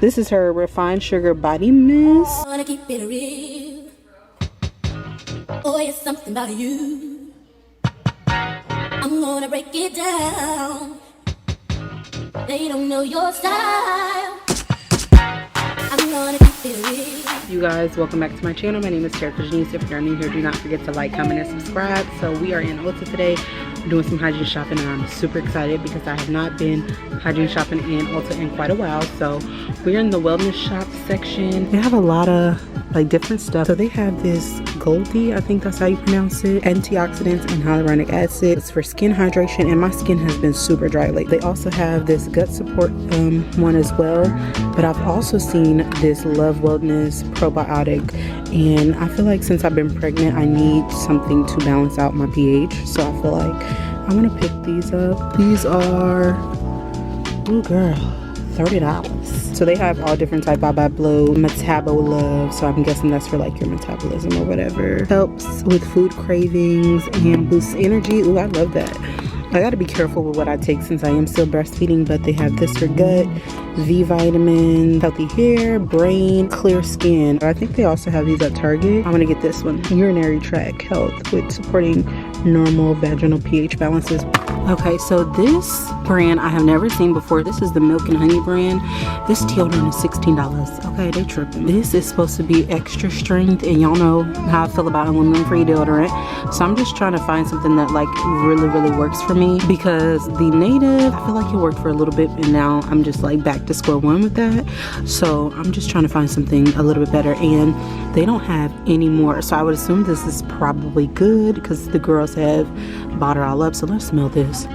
This is her refined sugar body mist. I wanna keep it real. Oh, it's something about you. I'm gonna break it down. They don't know your style. I'm gonna keep it real. You guys, welcome back to my channel. My name is Terrika Jahniece. If you're new here, do not forget to like, comment, and subscribe. So we are in Ulta today. We're doing some hygiene shopping and I'm super excited because I have not been hygiene shopping in Ulta in quite a while. So we're in the wellness shop section. They have a lot of like different stuff. So they have this Goldie, I think that's how you pronounce it, antioxidants and hyaluronic acid. It's for skin hydration and my skin has been super dry lately. They also have this gut support one as well, but I've also seen this Love Wellness probiotic, and I feel like since I've been pregnant I need something to balance out my pH, so I feel like I want to pick these up. These are, ooh girl, $30. So they have all different type. Bye Bye Blow, Metabo Love, so I'm guessing that's for like your metabolism or whatever. Helps with food cravings and boosts energy. Ooh, I love that. I gotta be careful with what I take since I am still breastfeeding, but they have this for gut, V vitamin, healthy hair, brain, clear skin. I think they also have these at Target. I'm gonna get this one, urinary tract health with supporting normal vaginal pH balances. Okay, so this brand I have never seen before. This is the Milk and Honey brand. This deodorant is $16. Okay, they tripping. This is supposed to be extra strength, and y'all know how I feel about aluminum-free deodorant. So I'm just trying to find something that like really works for me, because the Native, I feel like it worked for a little bit, and now I'm just like back to square one with that. So I'm just trying to find something a little bit better, and they don't have any more. So I would assume this is probably good because the girls have bought it all up. So let's smell this.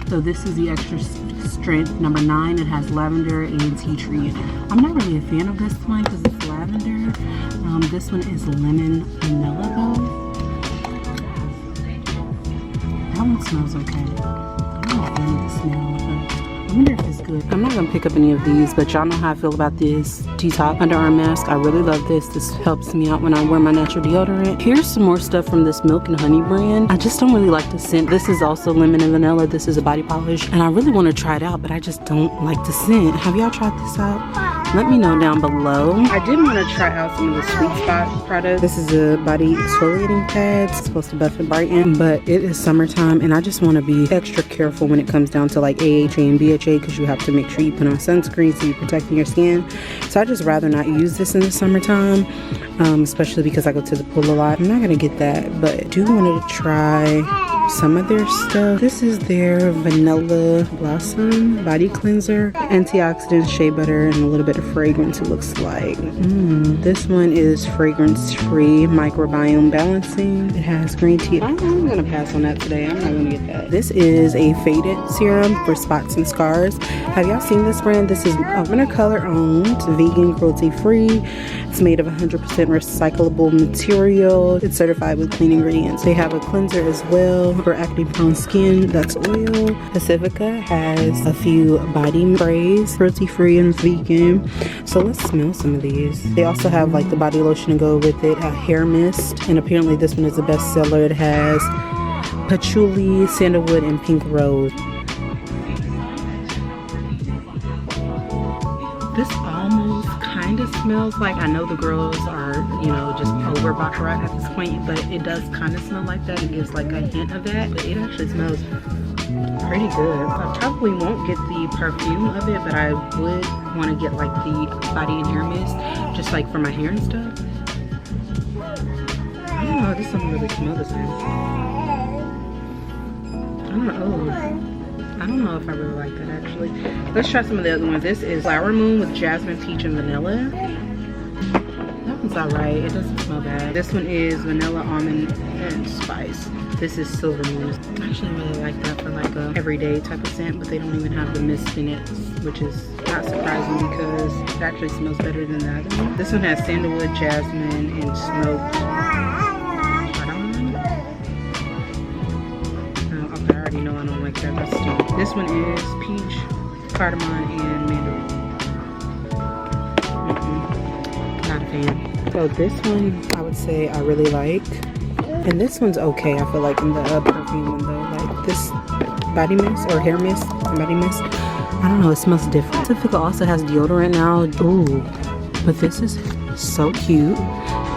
So this is the extra strength number 9. It has lavender and tea tree. I'm not really a fan of this one because it's lavender. This one is lemon vanilla though. That one smells okay. I'm not a fan of the smell, but I wonder if it's good. I'm not gonna pick up any of these, but y'all know how I feel about this detox underarm mask. I really love this. This helps me out when I wear my natural deodorant. Here's some more stuff from this Milk and Honey brand. I just don't really like the scent. This is also lemon and vanilla. This is a body polish, and I really want to try it out, but I just don't like the scent. Have y'all tried this out? Let me know down below. I did want to try out some of the Sweet Spot products. This is a body exfoliating pad. It's supposed to buff and brighten, but it is summertime and I just want to be extra careful when it comes down to like AHA and BHA, because you have to make sure you put on sunscreen so you're protecting your skin. So I just rather not use this in the summertime, especially because I go to the pool a lot. I'm not gonna get that, but I do want to try some of their stuff. This is their Vanilla Blossom body cleanser, antioxidants, shea butter, and a little bit of fragrance. It looks like this one is fragrance free, microbiome balancing. It has green tea. I'm gonna pass on that today. I'm not gonna get that. This is a faded serum for spots and scars. Have y'all seen this brand? This is Color owned, vegan, cruelty free. It's made of 100% recyclable material. It's certified with clean ingredients. They have a cleanser as well for acne prone skin. That's oil. Pacifica has a few body sprays, cruelty free and vegan. So let's smell some of these. They also have like the body lotion to go with it, a hair mist, and apparently this one is a bestseller. It has patchouli, sandalwood, and pink rose. This almost kind of smells like, I know the girls are, you know, just over Baccarat at this point, but it does kind of smell like that. It gives like a hint of that, but it actually smells pretty good. I probably won't get the perfume of it, but I would want to get like the body and hair mist, just like for my hair and stuff. I don't know, this doesn't really smell the same. I don't know if I really like that actually. Let's try some of the other ones. This is Flower Moon with jasmine, peach, and vanilla. That one's alright. It doesn't smell bad. This one is vanilla, almond, and spice. This is Silver Moon. I actually really like that for like a everyday type of scent, but they don't even have the mist in it, which is not surprising because it actually smells better than the other one. This one has sandalwood, jasmine, and smoked cardamom. Oh, okay, I already know I don't like that. That's stupid. This one is peach, cardamom, and mandarin. Not a fan. So this one I would say I really like. And this one's okay, I feel like, in the perfume one though. Like this body mist or hair mist, body mist. I don't know, it smells different. Terrika also has deodorant now. Ooh, but this is so cute.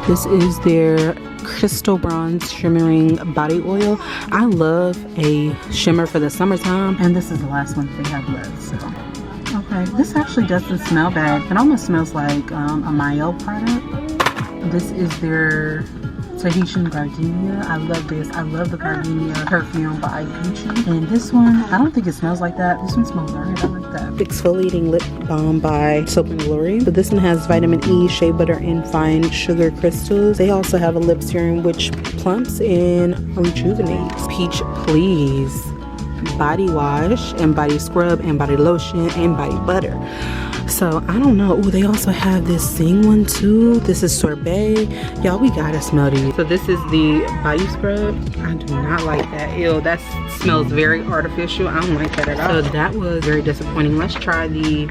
This is their Crystal Bronze Shimmering Body Oil. I love a shimmer for the summertime, and this is the last one they have left. So, okay, this actually doesn't smell bad. It almost smells like a Mayo product. This is their Tahitian Gardenia. I love this. I love the Gardenia perfume by Gucci. And this one, I don't think it smells like that. This one smells alright. I like that. Exfoliating Lip Balm by Soap & Glory. So this one has vitamin E, shea butter, and fine sugar crystals. They also have a lip serum which plumps and rejuvenates. Peach Please body wash and body scrub and body lotion and body butter. So I don't know. Ooh, they also have this Sing one too. This is Sorbet. Y'all, we gotta smell these. So this is the body scrub. I do not like that. Ew, that smells very artificial. I don't like that at all. So that was very disappointing. Let's try the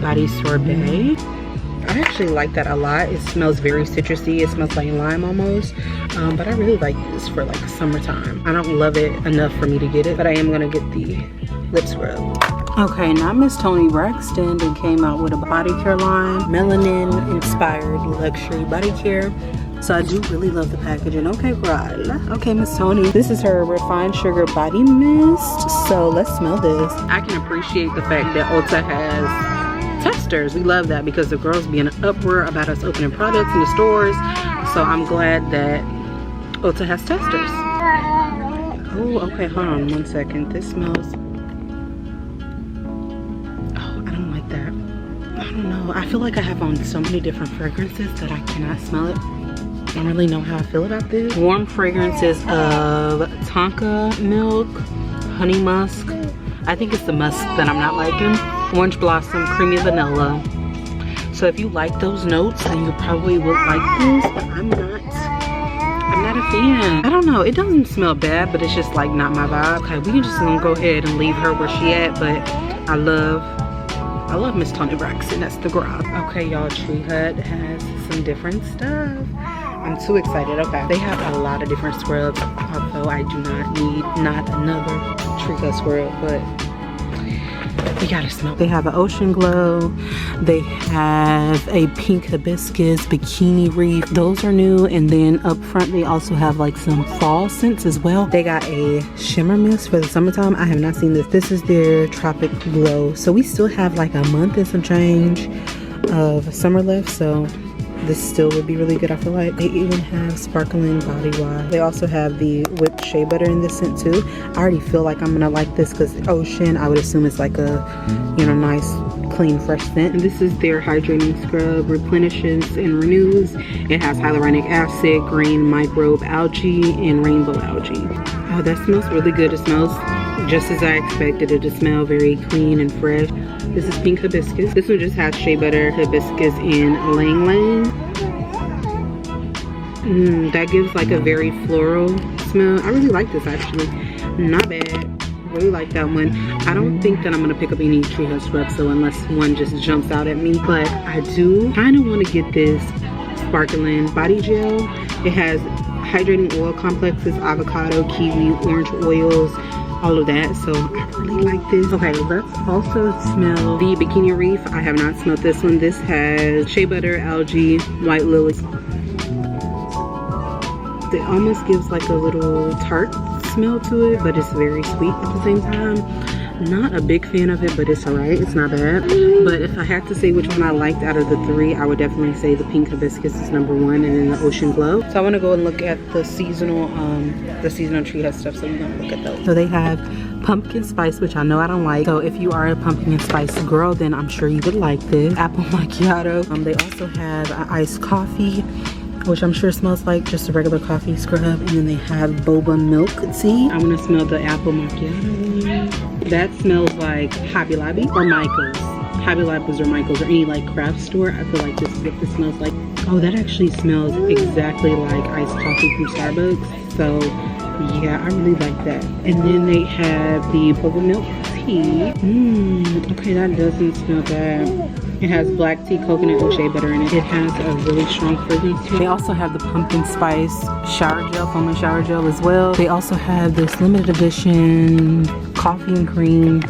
body Sorbet. I actually like that a lot. It smells very citrusy. It smells like lime almost. But I really like this for like summertime. I don't love it enough for me to get it, but I am gonna get the lip scrub. Okay, now Miss Toni Braxton came out with a body care line, melanin inspired luxury body care. So I do really love the packaging. Okay, girl. Okay, Miss Toni. This is her refined sugar body mist. So let's smell this. I can appreciate the fact that Ulta has testers. We love that because the girls be in an uproar about us opening products in the stores. So I'm glad that Ulta has testers. Oh, okay, hold on 1 second. This smells, I don't know. I feel like I have on so many different fragrances that I cannot smell it. I don't really know how I feel about this. Warm fragrances of tonka milk, honey musk. I think it's the musk that I'm not liking. Orange blossom, creamy vanilla. So if you like those notes, then you probably will like this, but I'm not a fan. I don't know. It doesn't smell bad, but it's just like not my vibe. Okay, we can just gonna go ahead and leave her where she at, but I love Miss Toni Braxton. That's the garage. Okay, y'all, Tree Hut has some different stuff. I'm too excited. Okay, they have a lot of different scrubs, although I do not need another Tree Hut scrub, but we gotta smell. They have an Ocean Glow. They have a pink hibiscus bikini reef. Those are new. And then up front they also have like some fall scents as well. They got a shimmer mist for the summertime. I have not seen this. This is their Tropic Glow. So we still have like a month and some change of summer left, so this still would be really good. I feel like they even have sparkling body wash. They also have the whipped shea butter in this scent too. I already feel like I'm gonna like this because Ocean, I would assume it's like a, you know, nice clean fresh scent. And this is their hydrating scrub, replenishes and renews. It has hyaluronic acid, green microbe algae, and rainbow algae. Oh, that smells really good. It smells just as I expected it to smell, very clean and fresh. This is pink hibiscus. This one just has shea butter, hibiscus, and ylang ylang. That gives like a very floral smell. I really like this actually. Not bad. Really like that one. I don't think that I'm gonna pick up any Tree Hut scrubs though, unless one just jumps out at me. But I do kind of want to get this sparkling body gel. It has hydrating oil complexes, avocado, kiwi, orange oils, all of that. So I really like this. Okay, let's also smell the Bikini Reef. I have not smelled this one. This has shea butter, algae, white lilies. It almost gives like a little tart smell to it, but it's very sweet at the same time. Not a big fan of it, but it's alright. It's not bad. But if I had to say which one I liked out of the three, I would definitely say the pink hibiscus is number one, and then the Ocean Glow. So I want to go and look at the seasonal Tree Hut stuff. So we're gonna look at those. So they have pumpkin spice, which I know I don't like. So if you are a pumpkin spice girl, then I'm sure you would like this. Apple macchiato. They also have iced coffee, which I'm sure smells like just a regular coffee scrub. And then they have boba milk tea. I want to smell the apple macchiato one. That smells like Hobby Lobby or Michael's. Hobby Lobby's or Michael's or any like craft store. I feel like this is what this smells like. Oh, that actually smells exactly like iced coffee from Starbucks. So yeah, I really like that. And then they have the boba milk tea. Okay, that doesn't smell bad. It has black tea, coconut, and shea butter in it. It has a really strong fragrance to it. They also have the pumpkin spice shower gel, foam and shower gel as well. They also have this limited edition coffee and cream.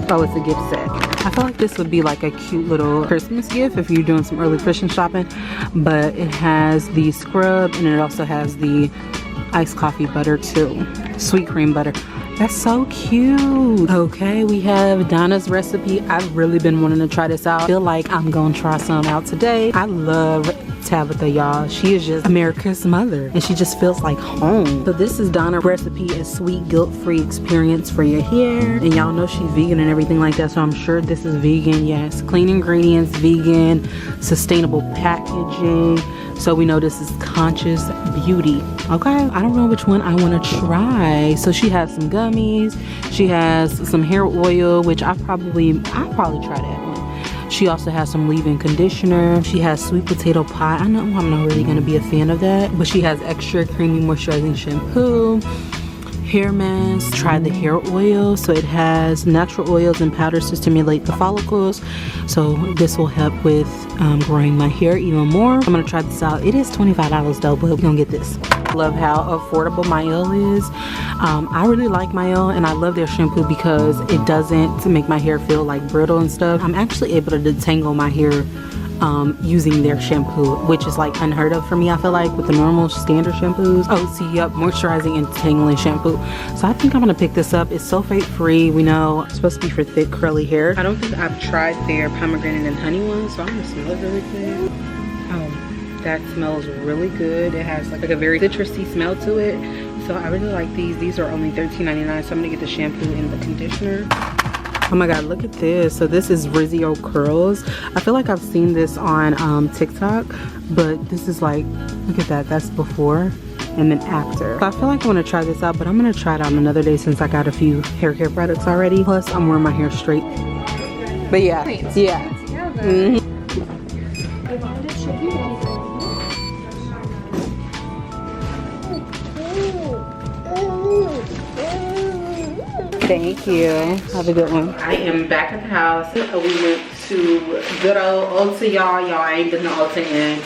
Oh, it's a gift set. I feel like this would be like a cute little Christmas gift if you're doing some early Christmas shopping. But it has the scrub and it also has the iced coffee butter too. Sweet cream butter. That's so cute. Okay, we have Donna's recipe. I've really been wanting to try this out. I feel like I'm gonna try some out today. I love Tabitha, y'all. She is just America's mother and she just feels like home. So this is Donna's recipe, a sweet guilt-free experience for your hair. And y'all know she's vegan and everything like that, so I'm sure this is vegan. Yes, clean ingredients, vegan, sustainable packaging. So we know this is conscious beauty. Okay, I don't know which one I want to try. So she has some gummies, she has some hair oil, which I'll probably try that one. She also has some leave-in conditioner. She has sweet potato pie. I know I'm not really going to be a fan of that, but she has extra creamy moisturizing shampoo, hair mask. Try the hair oil. So it has natural oils and powders to stimulate the follicles. So this will help with growing my hair even more. I'm gonna try this out. It is $25 though, but we're gonna get this. Love how affordable Mael is. I really like Mael and I love their shampoo because it doesn't make my hair feel like brittle and stuff. I'm actually able to detangle my hair using their shampoo, which is like unheard of for me, I feel like, with the normal standard shampoos. Oh, see, yep, moisturizing and detangling shampoo. So I think I'm gonna pick this up. It's sulfate free. We know it's supposed to be for thick curly hair. I don't think I've tried their pomegranate and honey one, so I'm gonna smell it really quick. Oh, that smells really good. It has like a very citrusy smell to it. So I really like these. These are only $13.99, so I'm gonna get the shampoo and the conditioner. Oh my god, look at this. So this is Rizzio curls. I feel like I've seen this on TikTok, but this is like, look at that, that's before and then after. So I feel like I want to try this out, but I'm gonna try it out another day since I got a few hair care products already. Plus I'm wearing my hair straight. But yeah, yeah. Mm-hmm. Thank you. Have a good one. I am back at the house. We went to good old Ulta, y'all. Y'all, I ain't been to Ulta in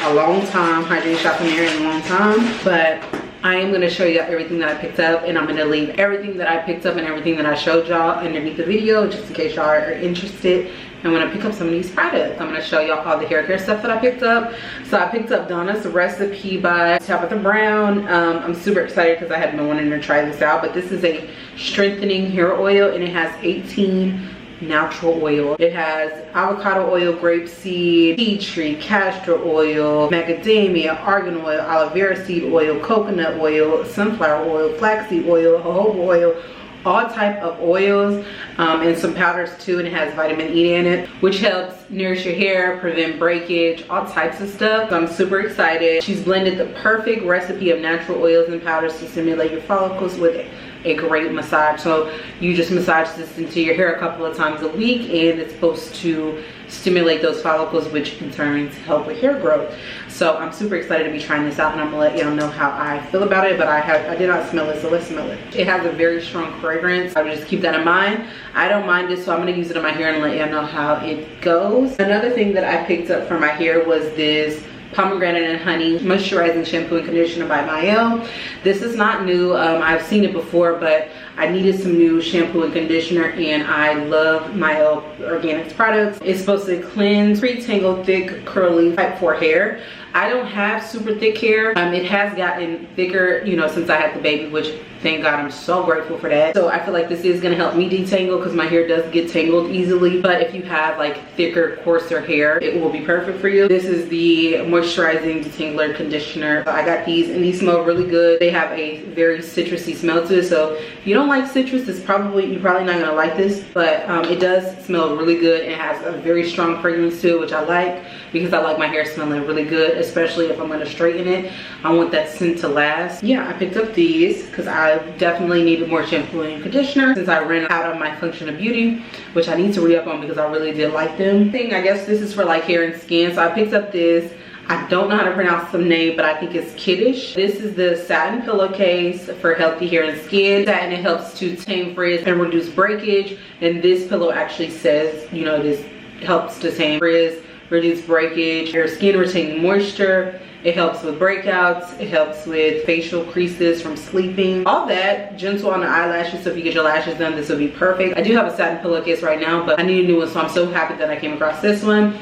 a long time. Hygiene shopping there in a long time. But I am going to show you everything that I picked up. And I'm going to leave everything that I picked up and everything that I showed y'all underneath the video, just in case y'all are interested and want to pick up some of these products. I'm going to show y'all all the hair care stuff that I picked up. So I picked up Donna's Recipe by Tabitha Brown. I'm super excited because I had been wanting to try this out. But this is a strengthening hair oil and it has 18 natural oil. It has avocado oil, grapeseed, tea tree, castor oil, macadamia, argan oil, aloe vera seed oil, coconut oil, sunflower oil, flaxseed oil, jojoba oil, all type of oils, and some powders too, and it has vitamin E in it, which helps nourish your hair, prevent breakage, all types of stuff. So I'm super excited. She's blended the perfect recipe of natural oils and powders to stimulate your follicles with a great massage. So you just massage this into your hair a couple of times a week and it's supposed to stimulate those follicles, which in turn help with hair growth. So I'm super excited to be trying this out and I'm gonna let y'all know how I feel about it, but I did not smell it, so let's smell it. It has a very strong fragrance. I would just keep that in mind. I don't mind it, so I'm gonna use it on my hair and let y'all know how it goes. Another thing that I picked up for my hair was this pomegranate and honey moisturizing shampoo and conditioner by Mael. This is not new. I've seen it before, but I needed some new shampoo and conditioner and I love Mael Organics products. It's supposed to cleanse, pre-tangle, thick, curly, type 4 hair. I don't have super thick hair. It has gotten thicker, you know, since I had the baby, which thank God, I'm so grateful for that. So I feel like this is gonna help me detangle because my hair does get tangled easily. But if you have like thicker, coarser hair, it will be perfect for you. This is the moisturizing detangler conditioner. So I got these and these smell really good. They have a very citrusy smell to it. So if you don't like citrus, you're probably not gonna like this, but it does smell really good. It has a very strong fragrance to it, which I like because I like my hair smelling really good, especially if I'm gonna straighten it. I want that scent to last. Yeah, I picked up these because I definitely needed more shampoo and conditioner since I ran out of my Function of Beauty, which I need to re-up on because I really did like them. I guess this is for like hair and skin, so I picked up this. I don't know how to pronounce the name, but I think it's Kiddish. This is the satin pillowcase for healthy hair and skin. Satin, it helps to tame frizz and reduce breakage. And this pillow actually says, you know, it is helps to tame frizz, reduce breakage, your skin retaining moisture. It helps with breakouts. It helps with facial creases from sleeping. All that, gentle on the eyelashes. So if you get your lashes done, this will be perfect. I do have a satin pillowcase right now, but I need a new one, so I'm so happy that I came across this one.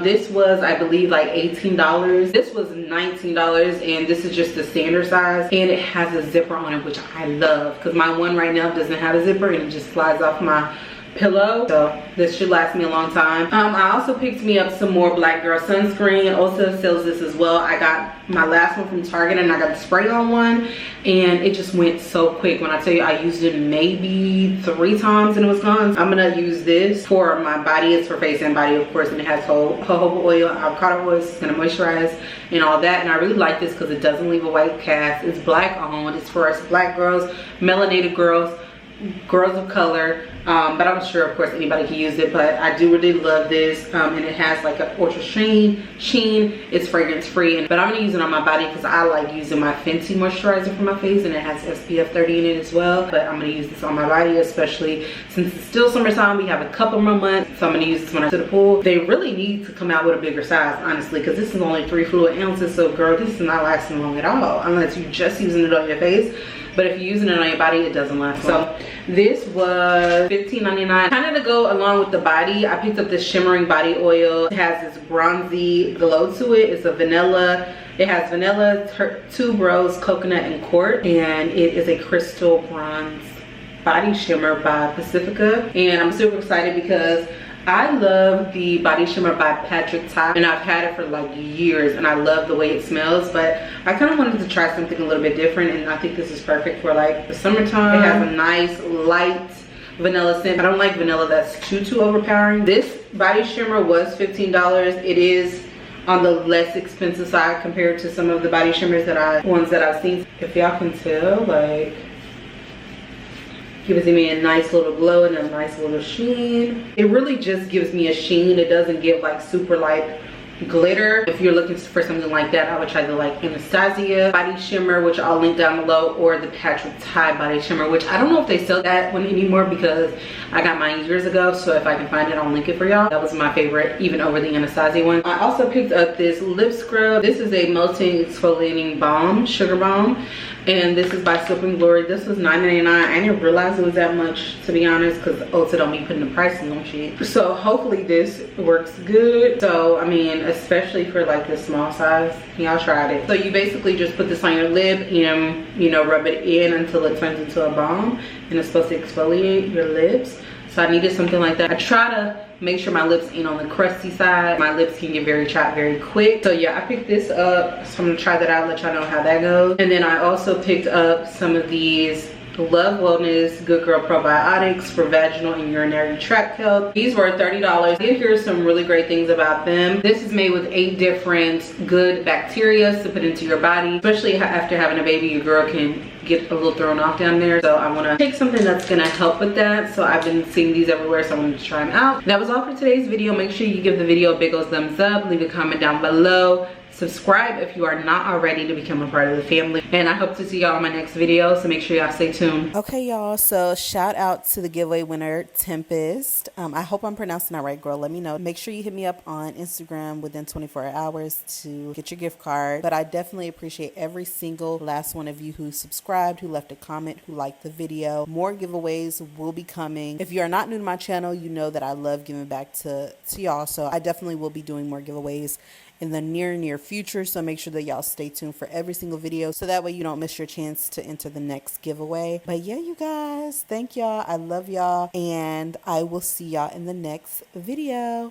This was, I believe, like $18. This was $19, and this is just the standard size, and it has a zipper on it, which I love, because my one right now doesn't have a zipper, and it just slides off my pillow. So this should last me a long time. I also picked me up some more Black Girl sunscreen. Ulta sells this as well. I got my last one from Target, and I got the spray on one, and it just went so quick. When I tell you, I used it maybe 3 times and it was gone. I'm gonna use this for my body. It's for face and body, of course, and it has jojoba oil, avocado oil. It's gonna moisturize and all that, and I really like this because it doesn't leave a white cast. It's Black owned. It's for us Black girls, melanated girls, girls of color, but I'm sure of course anybody can use it. But I do really love this, and it has like an ultra sheen. It's fragrance free, but I'm gonna use it on my body because I like using my Fenty moisturizer for my face, and it has SPF 30 in it as well. But I'm gonna use this on my body, especially since it's still summertime. We have a couple more months, so I'm gonna use this when I go to the pool. They really need to come out with a bigger size, honestly, because this is only 3 fluid ounces. So girl, this is not lasting long at all unless you're just using it on your face. But if you're using it on your body, it doesn't last long. So this was $15.99. Kind of to go along with the body, I picked up this shimmering body oil. It has this bronzy glow to it. It's a vanilla. It has vanilla, tuberose, coconut, and court. And it is a crystal bronze body shimmer by Pacifica. And I'm super excited because I love the body shimmer by Patrick Ta, and I've had it for like years, and I love the way it smells. But I kind of wanted to try something a little bit different, and I think this is perfect for like the summertime. It has a nice light vanilla scent. I don't like vanilla that's too overpowering. This body shimmer was $15. It is on the less expensive side compared to some of the body shimmers ones that I've seen. If y'all can tell, like, gives me a nice little glow and a nice little sheen. It really just gives me a sheen. It doesn't give like super light glitter. If you're looking for something like that, I would try the like Anastasia body shimmer, which I'll link down below, or the Patrick Ta body shimmer, which I don't know if they sell that one anymore because I got mine years ago. So if I can find it, I'll link it for y'all. That was my favorite, even over the Anastasia one. I also picked up this lip scrub. This is a melting exfoliating balm, sugar balm, and this is by Soap and Glory. This was $9.99. I didn't realize it was that much, to be honest, because Ulta don't be putting the prices on shit. So hopefully this works good. So I mean, especially for like the small size, y'all tried it. So you basically just put this on your lip and, you know, rub it in until it turns into a balm, and it's supposed to exfoliate your lips. So I needed something like that. I try to make sure my lips ain't on the crusty side. My lips can get very chapped very quick. So yeah, I picked this up. So I'm gonna try that out, let y'all know how that goes. And then I also picked up some of these Love Wellness Good Girl Probiotics for vaginal and urinary tract health. These were $30. I did hear some really great things about them. This is made with 8 different good bacteria to put into your body, especially after having a baby. Your girl can get a little thrown off down there. So I want to take something that's going to help with that. So I've been seeing these everywhere, so I wanted to try them out. That was all for today's video. Make sure you give the video a big old thumbs up, leave a comment down below, subscribe if you are not already to become a part of the family, and I hope to see y'all in my next video, so make sure y'all stay tuned. Okay, y'all, so shout out to the giveaway winner, Tempest. I hope I'm pronouncing that right, girl. Let me know. Make sure you hit me up on Instagram within 24 hours to get your gift card. But I definitely appreciate every single last one of you who subscribed, who left a comment, who liked the video. More giveaways will be coming. If you are not new to my channel, you know that I love giving back to y'all, so I definitely will be doing more giveaways in the near future. So make sure that y'all stay tuned for every single video, so that way you don't miss your chance to enter the next giveaway. But yeah, you guys, thank y'all. I love y'all, and I will see y'all in the next video.